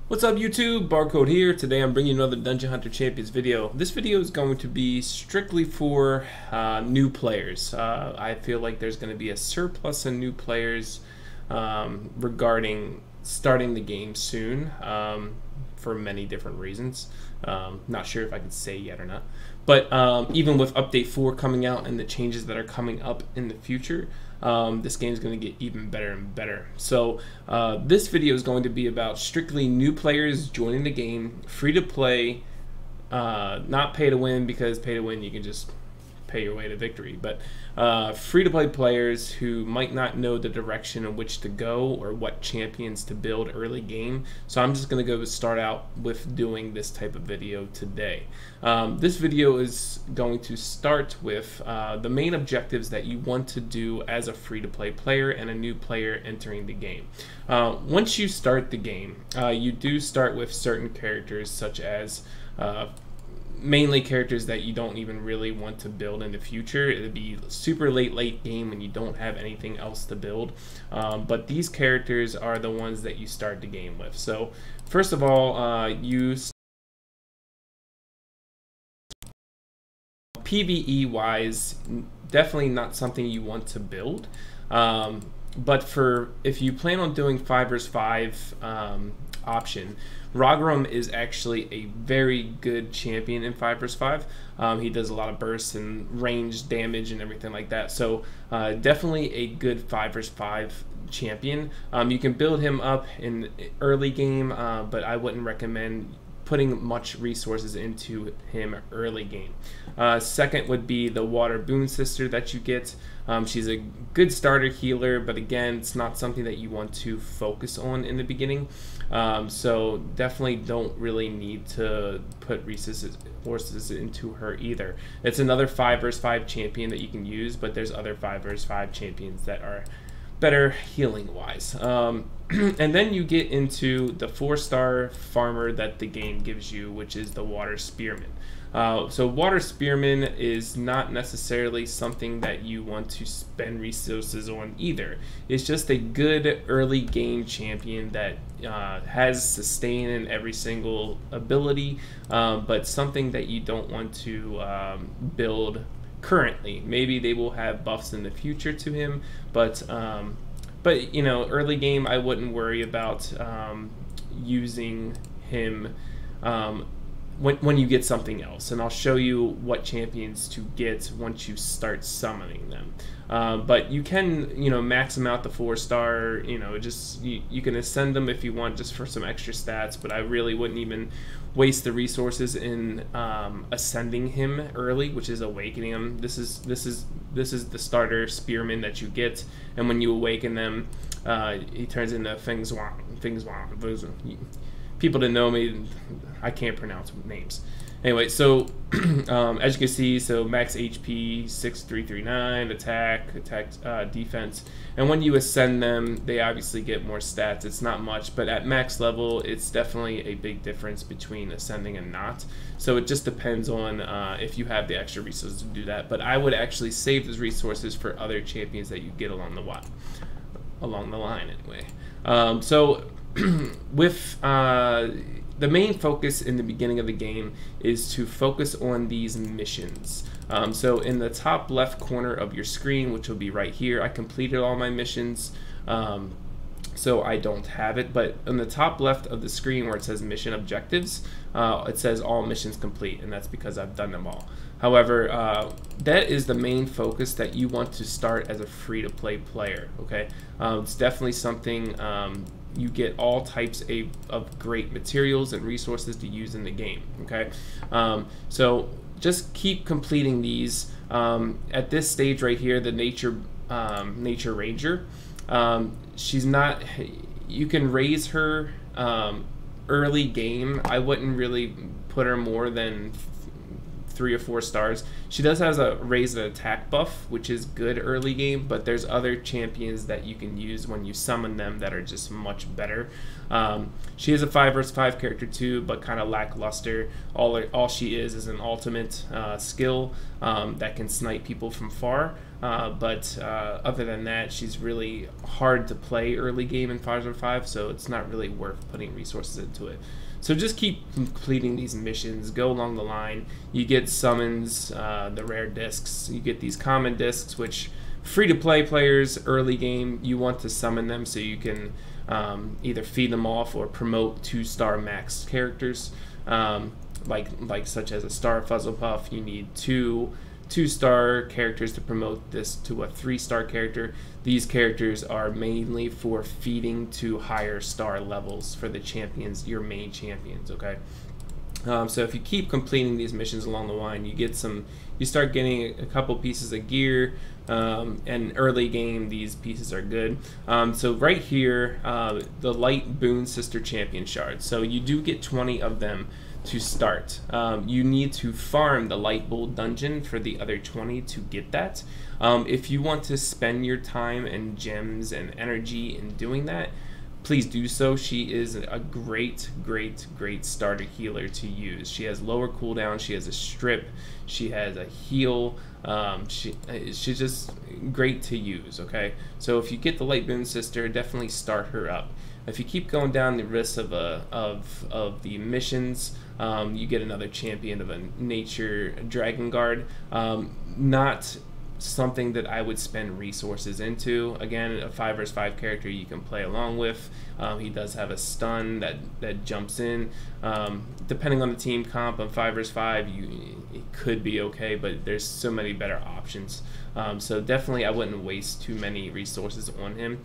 What's up YouTube? Barcode here. Today I'm bringing you another Dungeon Hunter Champions video. This video is going to be strictly for new players. I feel like there's going to be a surplus in new players regarding starting the game soon for many different reasons. Not sure if I could say yet or not. But even with Update 4 coming out and the changes that are coming up in the future, this game is going to get even better and better. So this video is going to be about strictly new players joining the game, free to play, not pay to win, because pay to win you can just pay your way to victory, but free to play players who might not know the direction in which to go or what champions to build early game. So I'm just going to go start out with doing this type of video today. This video is going to start with the main objectives that you want to do as a free to play player and a new player entering the game. Once you start the game, you do start with certain characters, such as mainly characters that you don't even really want to build in the future. It'd be super late game when you don't have anything else to build, but these characters are the ones that you start the game with. So first of all, PvE wise, definitely not something you want to build, but if you plan on doing 5 vs 5 option, Ragharam is actually a very good champion in 5 vs 5. He does a lot of bursts and range damage and everything like that. So definitely a good 5 vs 5 champion. You can build him up in early game, but I wouldn't recommend putting much resources into him early game. Second would be the Water Boon Sister that you get. She's a good starter healer, but again, it's not something that you want to focus on in the beginning. So definitely don't really need to put resources into her either. It's another 5 vs 5 champion that you can use, but there's other 5 vs 5 champions that are better healing wise. And then you get into the 4-star farmer that the game gives you, which is the Water Spearmen. So Water Spearmen is not necessarily something that you want to spend resources on either. It's just a good early game champion that has sustain in every single ability, but something that you don't want to build currently. Maybe they will have buffs in the future to him, but you know, early game I wouldn't worry about using him when you get something else, and I'll show you what champions to get once you start summoning them. But you can, you know, max them out the 4-star, you know, just you can ascend them if you want, just for some extra stats, but I really wouldn't even waste the resources in ascending him early, which is awakening him. This is the starter spearman that you get, and when you awaken them, he turns into Feng Zhuang. People that know me, I can't pronounce names. Anyway, so as you can see, so max HP 6339, attack, defense, and when you ascend them, they obviously get more stats. It's not much, but at max level, it's definitely a big difference between ascending and not. So it just depends on if you have the extra resources to do that. But I would actually save those resources for other champions that you get along the line anyway. So with the main focus in the beginning of the game is to focus on these missions. So in the top left corner of your screen, which will be right here, I completed all my missions, so I don't have it, but in the top left of the screen where it says mission objectives, it says all missions complete, and that's because I've done them all. However, that is the main focus that you want to start as a free-to-play player, okay? It's definitely something you get all types of great materials and resources to use in the game, okay? So just keep completing these. At this stage right here, the Nature Ranger, she's not, you can raise her early game. I wouldn't really put her more than 3 or 4 stars. She does have a raised attack buff, which is good early game, but there's other champions that you can use when you summon them that are just much better. She is a 5 vs 5 character too, but kind of lackluster. All she is an ultimate skill that can snipe people from far. but other than that, she's really hard to play early game in 5v5, so it's not really worth putting resources into it. So just keep completing these missions, go along the line. You get summons, the rare discs, you get these common discs, which free-to-play players early game, you want to summon them so you can either feed them off or promote 2-star max characters, like such as a Star Fuzzlepuff. You need two-star characters to promote this to a 3-star character. These characters are mainly for feeding to higher star levels for the champions, your main champions, okay? So if you keep completing these missions along the line, you start getting a couple pieces of gear, and early game these pieces are good. So right here, the Light Boon Sister Champion Shards. So you do get 20 of them to start. You need to farm the Light Bull dungeon for the other 20 to get that. If you want to spend your time and gems and energy in doing that, please do so. She is a great starter healer to use. She has lower cooldown, she has a strip, she has a heal. She's just great to use, okay? So if you get the Light Boon Sister, definitely start her up. If you keep going down the list of the missions, you get another champion of a Nature Dragon Guard. Not something that I would spend resources into. Again, a 5v5 character you can play along with. He does have a stun that jumps in. Depending on the team comp on 5v5, it could be okay, but there's so many better options. So definitely I wouldn't waste too many resources on him.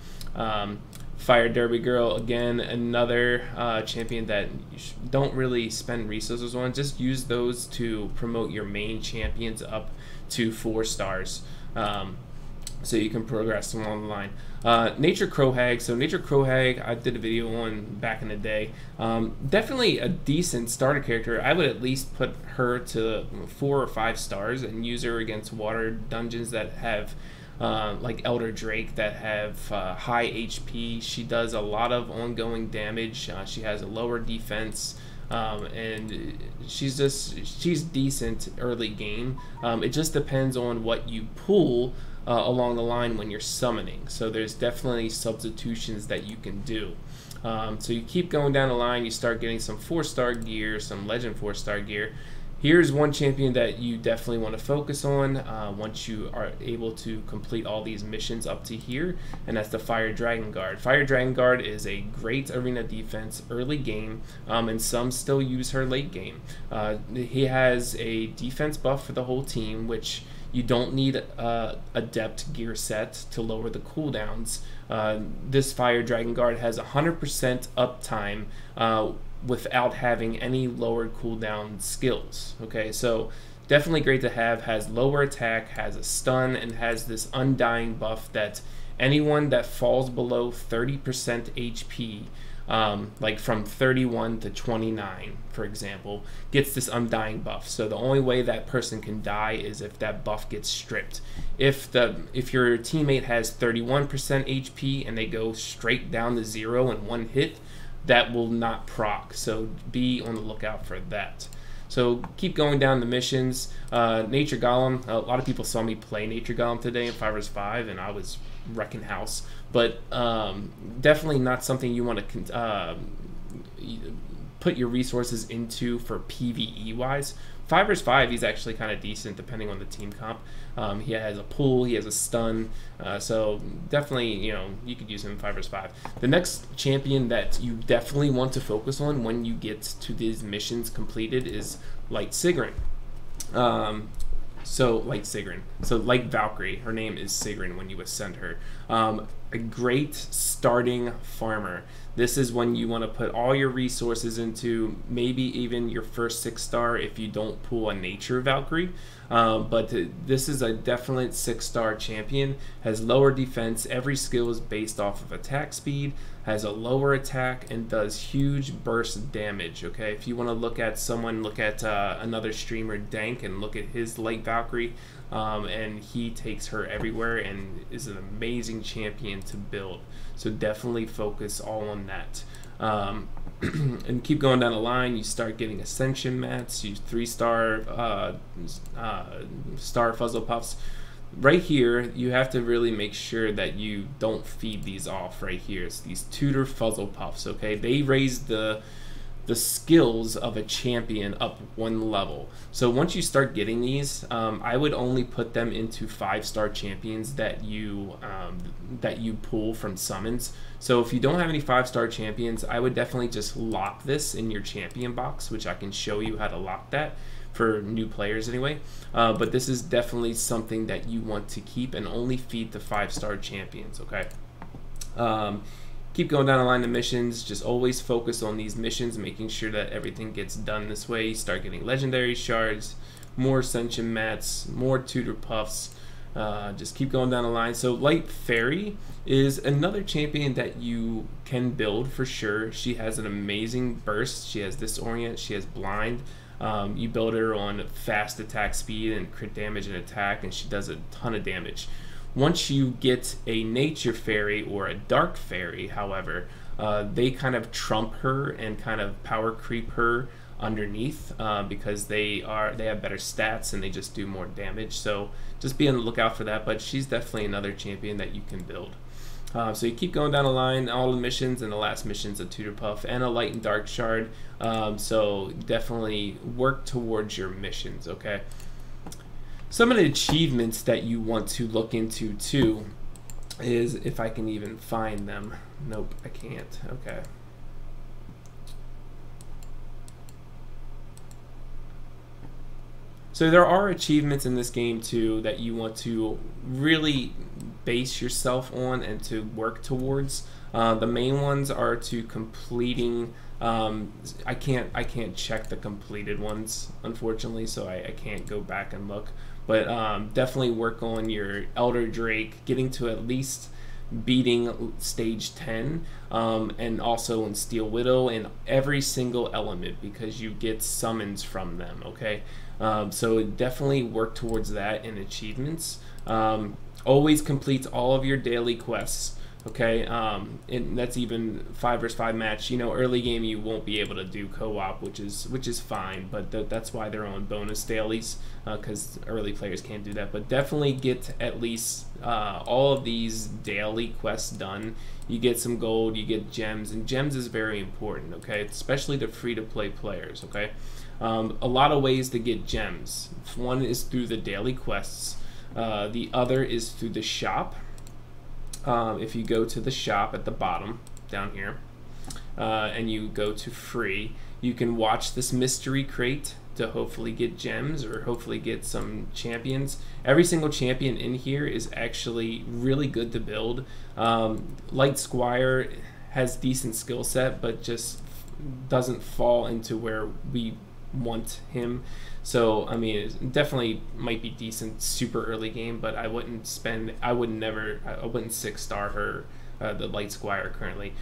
Fire Derby Girl, again, another champion that you don't really spend resources on. Just use those to promote your main champions up to 4 stars, so you can progress along the line. Nature Crow Hag. So Nature Crow Hag, I did a video on back in the day. Definitely a decent starter character. I would at least put her to 4 or 5 stars and use her against water dungeons that have like Elder Drake, that have high HP. She does a lot of ongoing damage. She has a lower defense. And she's decent early game. It just depends on what you pull along the line when you're summoning. So there's definitely substitutions that you can do. So you keep going down the line, you start getting some 4-star gear, some Legend 4-star gear. Here's one champion that you definitely want to focus on once you are able to complete all these missions up to here, and that's the Fire Dragon Guard. Fire Dragon Guard is a great arena defense early game, and some still use her late game. He has a defense buff for the whole team, which you don't need adept gear set to lower the cooldowns. This Fire Dragon Guard has 100% uptime without having any lowered cooldown skills. Okay, so definitely great to have. Has lower attack, has a stun, and has this undying buff that anyone that falls below 30% HP, like from 31 to 29, for example, gets this undying buff. So the only way that person can die is if that buff gets stripped. If your teammate has 31% HP and they go straight down to 0 in one hit, that will not proc, so be on the lookout for that. So keep going down the missions. Nature Golem, a lot of people saw me play Nature Golem today in 5v5, and I was wrecking house, but definitely not something you want to put your resources into for PvE wise. 5v5, he's actually kind of decent depending on the team comp. He has a pull, he has a stun, so definitely, you could use him in 5v5. The next champion that you definitely want to focus on when you get to these missions completed is Light Sigrun. So Light Valkyrie, her name is Sigrun when you ascend her. A great starting farmer. This is when you want to put all your resources into maybe even your first 6-star if you don't pull a Nature Valkyrie. But this is a definite 6-star champion. Has lower defense. Every skill is based off of attack speed. Has a lower attack and does huge burst damage. Okay, if you want to look at another streamer, Dank, and look at his Light Valkyrie, and he takes her everywhere and is an amazing champion to build. So definitely focus all on that. And keep going down the line. You start getting Ascension mats, use 3-star Star Fuzzlepuffs. right here, you have to really make sure that you don't feed these off right here. It's these tutor fuzzle puffs, okay? They raise the skills of a champion up one level. So once you start getting these, I would only put them into 5-star champions that you pull from summons. So if you don't have any 5-star champions, I would definitely just lock this in your champion box, which I can show you how to lock that for new players anyway. But this is definitely something that you want to keep and only feed the 5-star champions, okay? Keep going down the line of missions. Just always focus on these missions, making sure that everything gets done this way. You start getting legendary shards, more ascension mats, more tutor puffs. Just keep going down the line. So Light Fairy is another champion that you can build for sure. She has an amazing burst. She has Disorient. She has Blind. You build her on fast attack speed and crit damage and attack, and she does a ton of damage. Once you get a Nature Fairy or a Dark Fairy, however, they kind of trump her and kind of power creep her underneath because they have better stats and they just do more damage. So just be on the lookout for that. But she's definitely another champion that you can build. So you keep going down the line, all the missions, and the last mission's a tutor puff and a light and dark shard. So definitely work towards your missions, okay? Some of the achievements that you want to look into too is, if I can even find them. Nope, I can't. Okay. So there are achievements in this game too that you want to really base yourself on and to work towards. The main ones are to completing. I can't check the completed ones, unfortunately, so I can't go back and look. But definitely work on your Elder Drake, getting to at least beating stage 10, and also in Steel Widow and every single element, because you get summons from them, okay? So definitely work towards that in achievements. Always complete all of your daily quests, okay? And that's even 5 versus 5 match. You know, early game you won't be able to do co-op, which is fine, but that's why they're on bonus dailies, because early players can't do that. But definitely get at least all of these daily quests done. You get some gold, you get gems, and gems is very important, okay? Especially to free-to-play players, okay? A lot of ways to get gems. One is through the daily quests. The other is through the shop. If you go to the shop at the bottom down here and you go to free, you can watch this mystery crate to hopefully get gems or hopefully get some champions. Every single champion in here is actually really good to build. Light Squire has decent skill set, but just doesn't fall into where we want him. So I mean, it definitely might be decent super early game, but I wouldn't 6-star her, the Light Squire currently.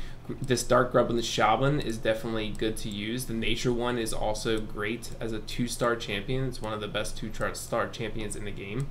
This Dark Grub and the Shablin is definitely good to use. The Nature one is also great as a 2-star champion. It's one of the best 2-star champions in the game.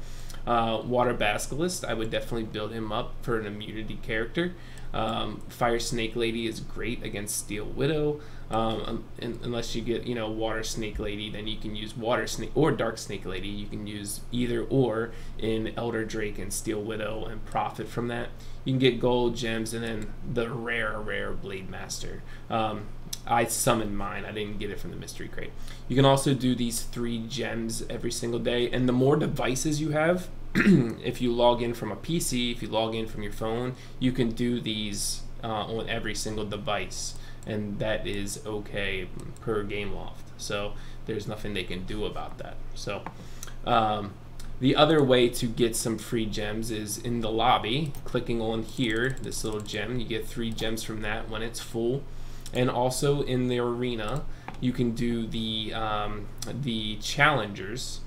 Water Basilisk, I would definitely build him up for an immunity character. Fire Snake Lady is great against Steel Widow. Unless you get, you know, Water Snake Lady, then you can use Water Snake or Dark Snake Lady. You can use either or in Elder Drake and Steel Widow and profit from that. You can get gold, gems, and then the rare Blade Master. I summoned mine. I didn't get it from the mystery crate. You can also do these 3 gems every single day, and the more devices you have, if you log in from a PC, if you log in from your phone, you can do these on every single device, and that is okay per Game Loft. So there's nothing they can do about that. So the other way to get some free gems is in the lobby, clicking on here, this little gem. You get 3 gems from that when it's full. And also in the arena, you can do the challengers,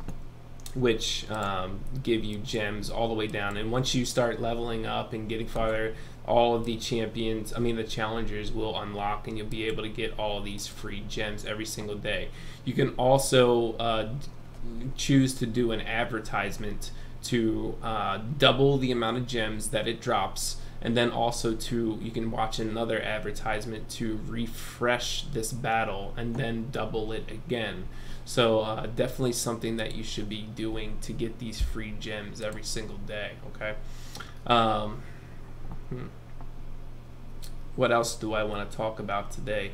which give you gems all the way down. And once you start leveling up and getting farther, all of the champions, I mean the challengers, will unlock, and you'll be able to get all of these free gems every single day. You can also choose to do an advertisement to double the amount of gems that it drops and then also you can watch another advertisement to refresh this battle and then double it again. So definitely something that you should be doing to get these free gems every single day. Okay. What else do I want to talk about today?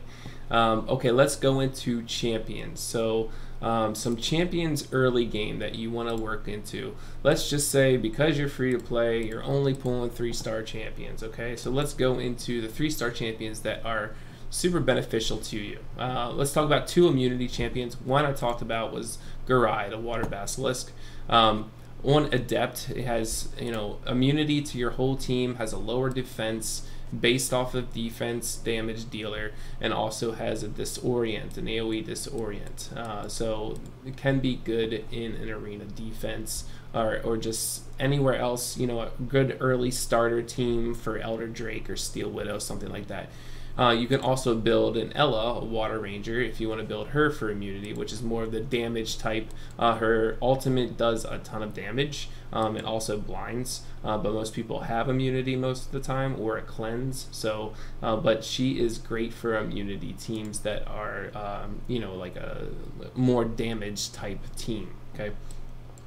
Okay, let's go into champions. So some champions early game that you want to work into. Let's just say because you're free to play, you're only pulling 3-star champions. Okay, so let's go into the 3-star champions that are super beneficial to you. Let's talk about 2 immunity champions. One I talked about was Garai, the water basilisk. On Adept, it has, you know, immunity to your whole team, has a lower defense based off of defense damage dealer, and also has a disorient, an AoE disorient. So it can be good in an arena defense or just anywhere else. You know, a good early starter team for Elder Drake or Steel Widow, something like that. You can also build an Ella, a Water Ranger, if you want to build her for immunity, which is more of the damage type. Her ultimate does a ton of damage. It also blinds, but most people have immunity most of the time, or a cleanse. So, but she is great for immunity teams that are, you know, like a more damage type team. Okay,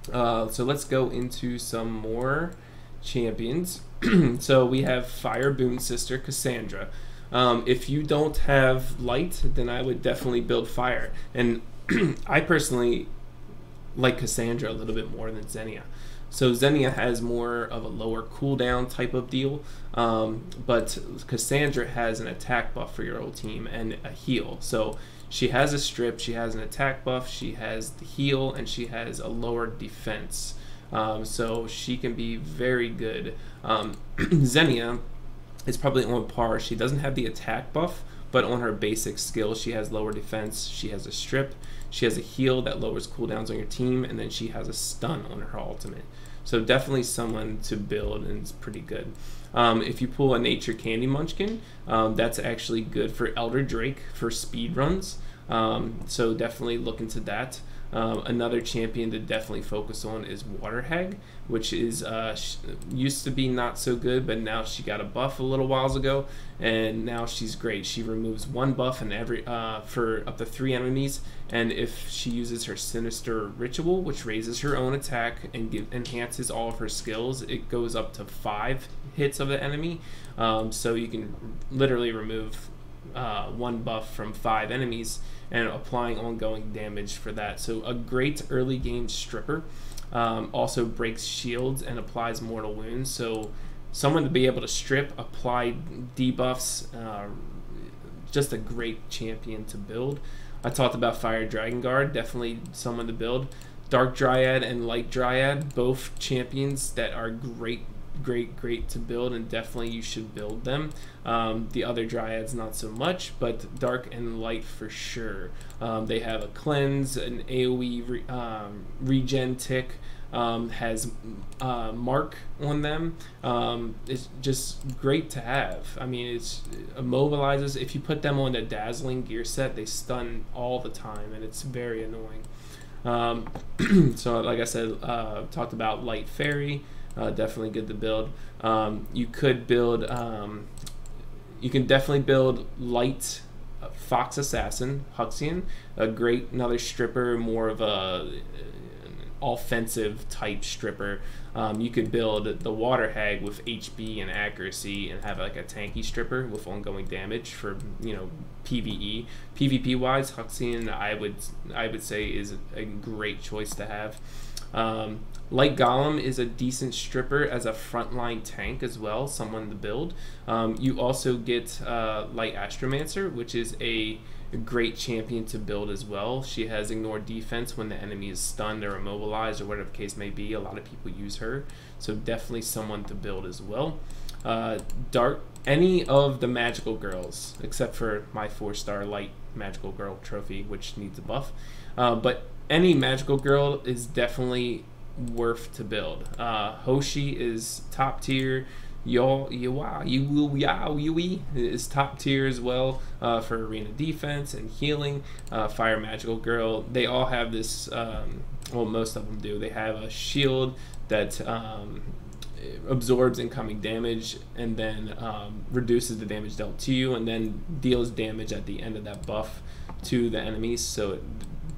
so let's go into some more champions. So we have Fire Boon Sister Cassandra. If you don't have light, then I would definitely build fire. And I personally like Cassandra a little bit more than Xenia. So Xenia has more of a lower cooldown type of deal, but Cassandra has an attack buff for your whole team and a heal. So she has a strip, she has an attack buff, she has the heal, and she has a lower defense. So she can be very good. Xenia is probably on par. She doesn't have the attack buff, but on her basic skills, she has lower defense, she has a strip, she has a heal that lowers cooldowns on your team, and then she has a stun on her ultimate. So definitely someone to build, and it's pretty good. If you pull a Nature Candy Munchkin, that's actually good for Elder Drake for speed runs. So definitely look into that. Another champion to definitely focus on is Water Hag, which is used to be not so good, but now she got a buff a little whiles ago, and now she's great. She removes 1 buff in every for up to 3 enemies, and if she uses her Sinister Ritual, which raises her own attack and enhances all of her skills, it goes up to 5 hits of the enemy. So you can literally remove 1 buff from 5 enemies and applying ongoing damage for that. So a great early game stripper. Also breaks shields and applies mortal wounds. So someone to be able to strip, apply debuffs, just a great champion to build. I talked about Fire Dragon Guard, definitely someone to build. Dark Dryad and Light Dryad, both champions that are great to build, and definitely you should build them. The other Dryads not so much, but Dark and Light for sure. They have a cleanse, an AoE regen tick, has mark on them. It's just great to have. I mean, it immobilizes. If you put them on a dazzling gear set, they stun all the time, and it's very annoying. So like I said, talked about Light Fairy. Definitely good to build. You could build, you can definitely build Light Fox Assassin, Huxian, another stripper, more of a offensive type stripper. You could build the Water Hag with HB and accuracy and have like a tanky stripper with ongoing damage for, you know, PvE. PvP wise, Huxian I would say is a great choice to have. Light Golem is a decent stripper as a frontline tank as well, someone to build. You also get Light Astromancer, which is a great champion to build as well. She has ignore defense when the enemy is stunned or immobilized or whatever the case may be. A lot of people use her, so definitely someone to build as well. Any of the magical girls, except for my 4-star Light Magical Girl trophy, which needs a buff. But any magical girl is definitely worth to build. Hoshi is top tier. Yui is top tier as well for arena defense and healing. Fire Magical Girl, they all have this, well, most of them do. They have a shield that absorbs incoming damage, and then reduces the damage dealt to you, and then deals damage at the end of that buff to the enemies. So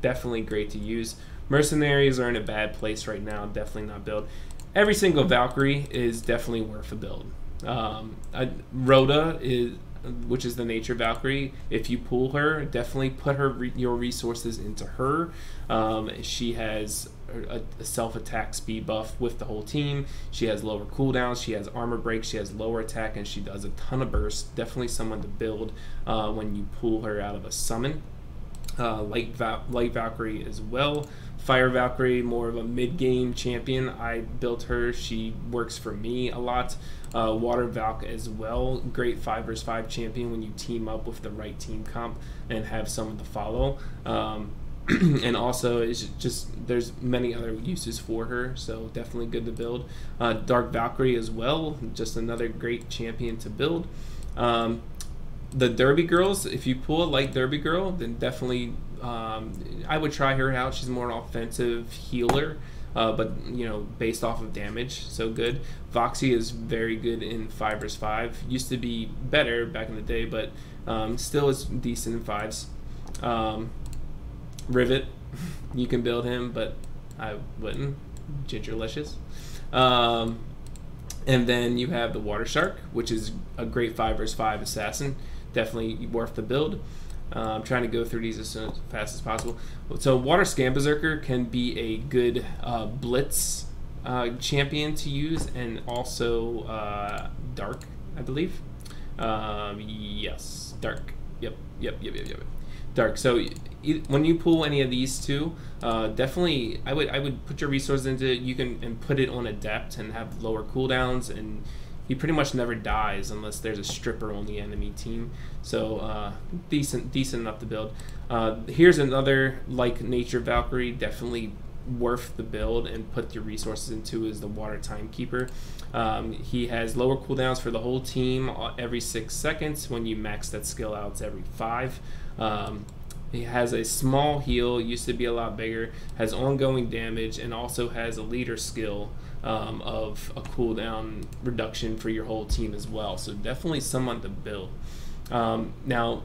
definitely great to use. Mercenaries are in a bad place right now. Definitely not build. Every single Valkyrie is definitely worth a build. Rhoda is, which is the nature Valkyrie. If you pull her, definitely put your resources into her. She has a self-attack speed buff with the whole team. She has lower cooldowns, she has armor break, she has lower attack, and she does a ton of burst. Definitely someone to build when you pull her out of a summon. Light Valkyrie as well. Fire Valkyrie, more of a mid-game champion. I built her. She works for me a lot. Water Valk as well. Great 5 vs 5 champion when you team up with the right team comp and have someone to follow. And also, it's just there's many other uses for her, so definitely good to build. Dark Valkyrie as well, just another great champion to build. The Derby girls, if you pull a light Derby girl, then definitely I would try her out. She's more an offensive healer, but you know, based off of damage, so good. Voxy is very good in 5 vs 5. Used to be better back in the day, but still is decent in 5s. Rivet, you can build him, but I wouldn't. Gingerlicious. And then you have the Water Shark, which is a great 5 vs 5 assassin. Definitely worth the build. I'm trying to go through these as fast as possible. So Water Scan Berserker can be a good blitz champion to use, and also Dark, I believe. Yes, Dark. Yep. Dark. So when you pull any of these two, definitely I would put your resources into it. You can and put it on Adept and have lower cooldowns, and he pretty much never dies unless there's a stripper on the enemy team. So decent enough to build. Here's another like nature Valkyrie, definitely worth the build and put your resources into, is the Water Timekeeper. He has lower cooldowns for the whole team every 6 seconds. When you max that skill out, it's every 5. He has a small heal, used to be a lot bigger, has ongoing damage, and also has a leader skill of a cooldown reduction for your whole team as well. So definitely someone to build. Now,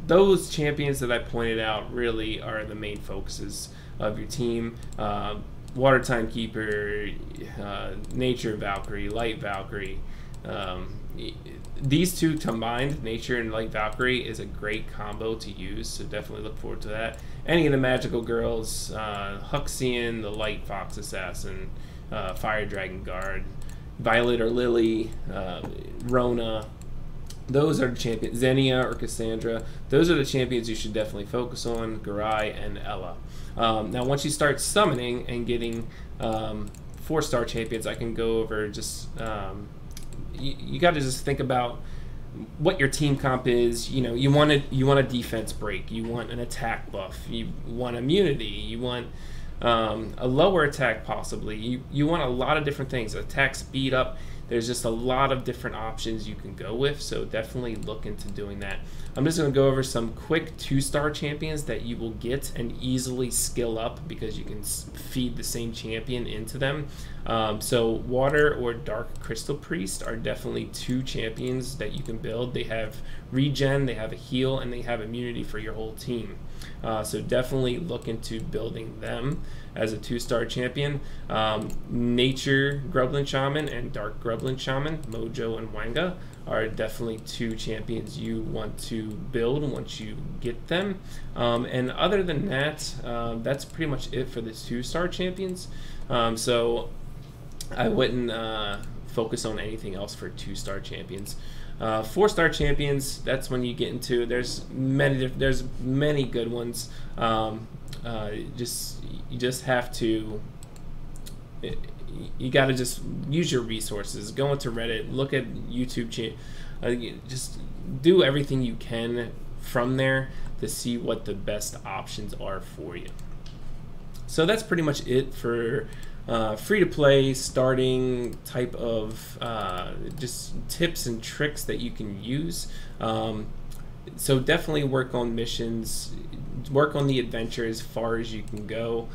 those champions that I pointed out really are the main focuses of your team. Water Timekeeper, Nature Valkyrie, Light Valkyrie. These two combined, Nature and Light Valkyrie, is a great combo to use, so definitely look forward to that. Any of the magical girls, Huxian, the Light Fox Assassin, Fire Dragon Guard, Violet or Lily, Rona, those are the champions. Xenia or Cassandra, those are the champions you should definitely focus on. Garai and Ella. Now once you start summoning and getting 4-star champions, I can go over just you got to just think about what your team comp is. You know, you want a defense break, you want an attack buff, you want immunity, you want a lower attack possibly, you want a lot of different things, attack speed up. There's just a lot of different options you can go with, so definitely look into doing that. I'm just going to go over some quick 2-star champions that you will get and easily skill up because you can feed the same champion into them. So Water or Dark Crystal Priest are definitely 2 champions that you can build. They have regen, they have a heal, and they have immunity for your whole team. So definitely look into building them as a 2-star champion. Nature Grublin Shaman and Dark Grublin Shaman, Mojo and Wanga, are definitely 2 champions you want to build once you get them. And other than that, that's pretty much it for the 2-star champions. So I wouldn't focus on anything else for 2-star champions. 4-star champions, that's when you get into, there's many good ones. You just have to, you got to just use your resources. Go into Reddit, look at YouTube just do everything you can from there to see what the best options are for you. So that's pretty much it for free-to-play starting type of just tips and tricks that you can use. So definitely work on missions. work on the adventure as far as you can go.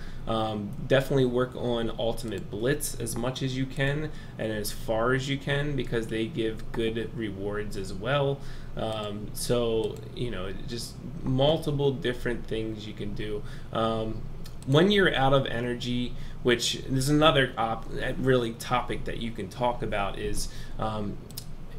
Definitely work on Ultimate Blitz as much as you can and as far as you can, because they give good rewards as well. So, you know, just multiple different things you can do. When you're out of energy, which is another really topic that you can talk about, is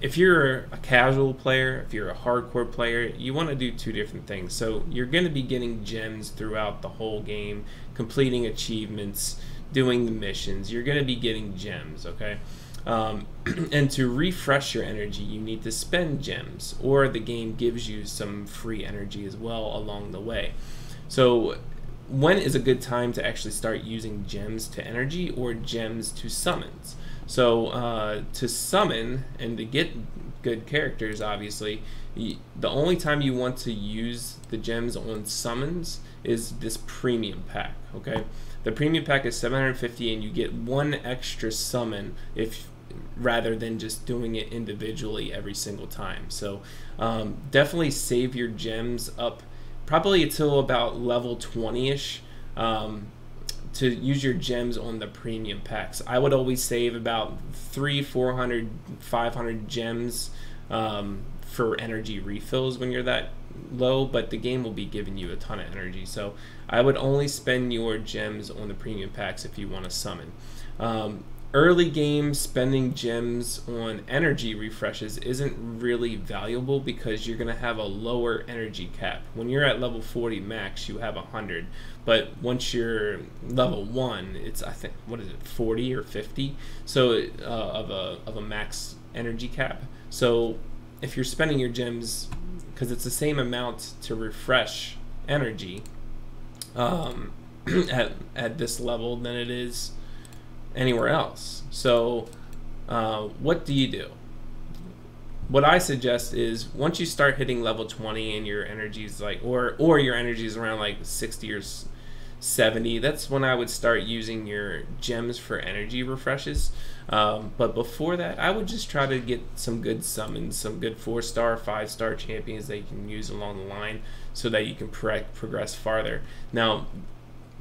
if you're a casual player, if you're a hardcore player, you want to do two different things. So you're going to be getting gems throughout the whole game, completing achievements, doing the missions. You're going to be getting gems, okay? And to refresh your energy, you need to spend gems, or the game gives you some free energy as well along the way. So when is a good time to actually start using gems to energy or gems to summons? So to summon and to get good characters, obviously, the only time you want to use the gems on summons is this premium pack, okay? The premium pack is 750 and you get one extra summon rather than just doing it individually every single time. So definitely save your gems up probably until about level 20-ish to use your gems on the premium packs. I would always save about 300, 400, 500 gems for energy refills when you're that low, but the game will be giving you a ton of energy. So I would only spend your gems on the premium packs if you want to summon. Early game spending gems on energy refreshes isn't really valuable because you're going to have a lower energy cap. When you're at level 40 max, you have 100, but once you're level 1, it's, I think, what is it, 40 or 50 so of a max energy cap. So if you're spending your gems, because it's the same amount to refresh energy at this level than it is anywhere else. So what do you do? What I suggest is once you start hitting level 20 and your energy is like, or your energy is around like 60 or 70, that's when I would start using your gems for energy refreshes. But before that, I would just try to get some good summons, some good 4-star, 5-star champions that you can use along the line so that you can progress farther. Now,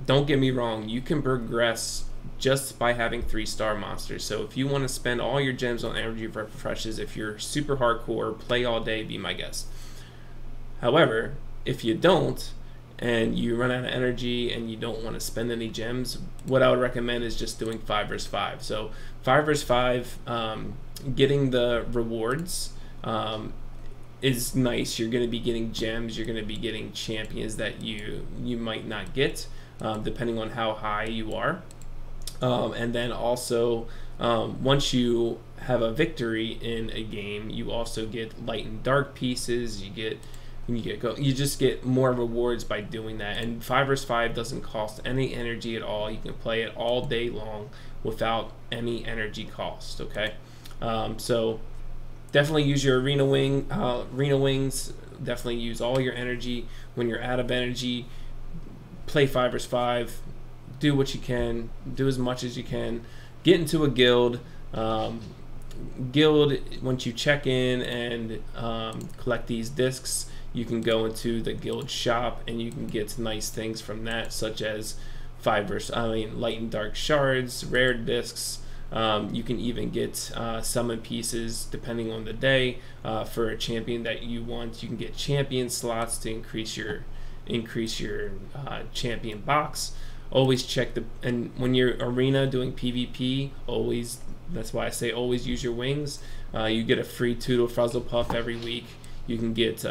don't get me wrong, you can progress just by having 3-star monsters. So if you want to spend all your gems on energy refreshes, if you're super hardcore, play all day, be my guest. However, if you don't, and you run out of energy and you don't want to spend any gems, what I would recommend is just doing 5 vs 5. So 5 vs 5, getting the rewards is nice. You're going to be getting gems, you're going to be getting champions that you might not get, depending on how high you are. And then also, once you have a victory in a game, you also get light and dark pieces. You just get more rewards by doing that. And 5 vs 5 doesn't cost any energy at all. You can play it all day long without any energy cost. Okay, so definitely use your arena wings. Definitely use all your energy. When you're out of energy, play 5 vs 5. Do what you can, do as much as you can, get into a guild. Once you check in and collect these discs, you can go into the guild shop and you can get nice things from that, such as light and dark shards, rare discs. You can even get summon pieces depending on the day for a champion that you want. You can get champion slots to increase your champion box. Always check and when you're arena doing PvP, that's why I say always use your wings. You get a free Toodle Fuzzle Puff every week. You can get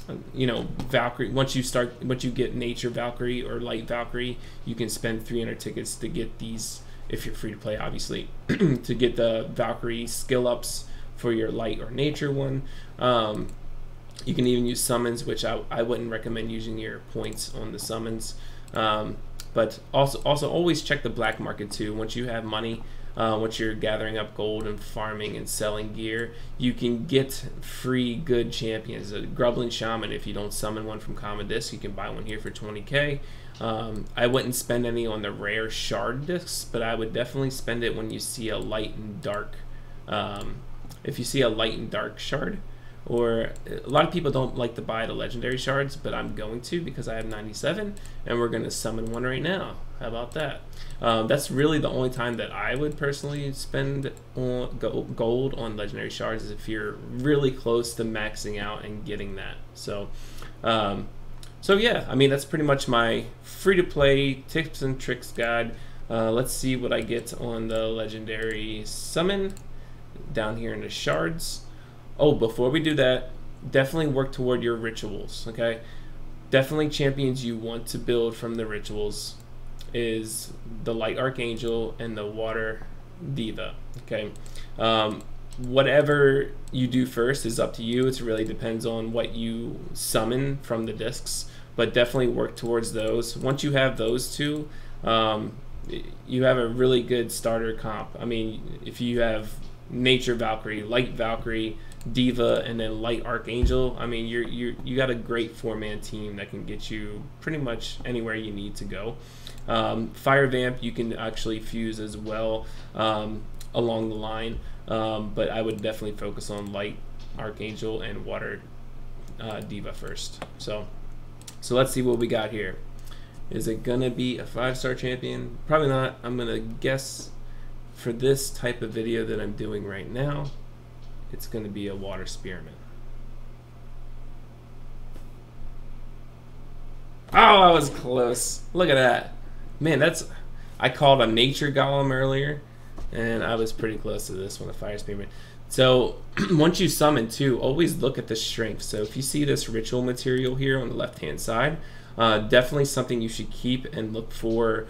Valkyrie. Once you get Nature Valkyrie or Light Valkyrie, you can spend 300 tickets to get these, if you're free to play, obviously, to get the Valkyrie skill ups for your Light or Nature one. You can even use summons, which I wouldn't recommend using your points on the summons. But also always check the black market too. Once you have money, once you're gathering up gold and farming and selling gear, you can get free good champions. A Grublin Shaman, if you don't summon one from Common Disc, you can buy one here for 20k. I wouldn't spend any on the rare shard discs, but I would definitely spend it when you see a light and dark. If you see a light and dark shard, or a lot of people don't like to buy the legendary shards, but I'm going to because I have 97, and we're going to summon one right now. How about that? That's really the only time that I would personally spend on gold on legendary shards, is if you're really close to maxing out and getting that. So yeah, I mean, that's pretty much my free-to-play tips and tricks guide. Let's see what I get on the legendary summon down here in the shards. Oh, before we do that, definitely work toward your rituals, okay? Definitely champions you want to build from the rituals is the Light Archangel and the Water Diva, okay? Whatever you do first is up to you. It really depends on what you summon from the discs, but definitely work towards those. Once you have those two, you have a really good starter comp. I mean, if you have Nature Valkyrie, Light Valkyrie, Diva, and then Light Archangel, I mean, you got a great 4-man team that can get you pretty much anywhere you need to go. Fire Vamp you can actually fuse as well along the line, but I would definitely focus on Light Archangel and Water Diva first. So let's see what we got here. Is it gonna be a 5-star champion? Probably not. I'm gonna guess for this type of video that I'm doing right now, it's gonna be a Water Spearman. Oh, I was close. Look at that. Man, I called a Nature Golem earlier, and I was pretty close to this one, a Fire Spearman. So once you summon too, always look at the strength. So if you see this ritual material here on the left-hand side, definitely something you should keep and look for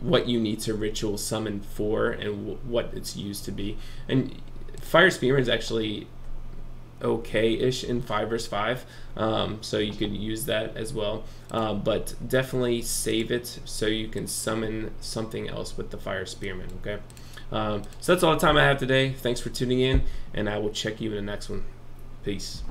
what you need to ritual summon for and what it's used to be. And Fire Spearman is actually okay-ish in 5 vs 5, so you could use that as well, but definitely save it so you can summon something else with the Fire Spearman, okay? So that's all the time I have today. Thanks for tuning in, and I will check you in the next one. Peace.